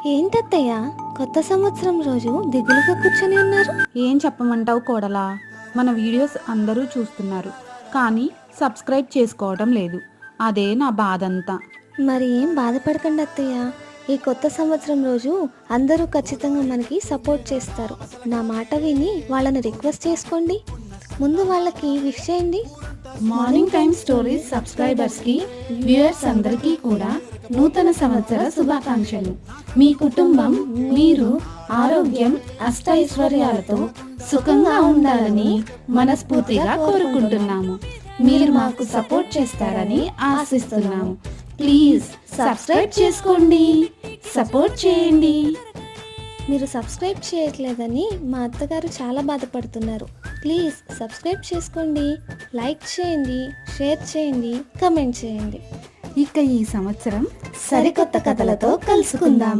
ఏంటత్తయ్య కొత్త సంవత్సరం రోజు దిగులుగా కూర్చొని ఉన్నారు? ఏం చెప్పమంటావు కోడలా, మన వీడియోస్ అందరూ చూస్తున్నారు కానీ సబ్స్క్రైబ్ చేసుకోవడం లేదు. అదే నా బాధంతా. మరి ఏం బాధపడకండి అత్తయ్య, ఈ కొత్త సంవత్సరం రోజు అందరూ ఖచ్చితంగా మనకి సపోర్ట్ చేస్తారు. నా మాట విని వాళ్ళని రిక్వెస్ట్ చేసుకోండి, ముందు వాళ్ళకి విష్ చేయండి. మార్నింగ్ టైమ్ స్టోరీస్ సబ్స్క్రైబర్స్ కి, వ్యూయర్స్ అందరికీ కూడా నూతన సంవత్సర శుభాకాంక్షలు. మీ కుటుంబం, మీరు ఆరోగ్యం, అష్టైశ్వర్యాలతో సుఖంగా ఉండాలని మనస్ఫూర్తిగా కోరుకుంటున్నాము. మీరు మాకు సపోర్ట్ చేస్తారని ఆశిస్తున్నాము. ప్లీజ్ సబ్స్క్రైబ్ చేసుకోండి, సపోర్ట్ చేయండి. మీరు సబ్స్క్రైబ్ చేయట్లేదని మా అత్తగారు చాలా బాధపడుతున్నారు. ప్లీజ్ సబ్స్క్రైబ్ చేసుకోండి, లైక్ చేయండి, షేర్ చేయండి, కమెంట్ చేయండి. ఇక ఈ సంవత్సరం సరికొత్త కథలతో కలుసుకుందాం.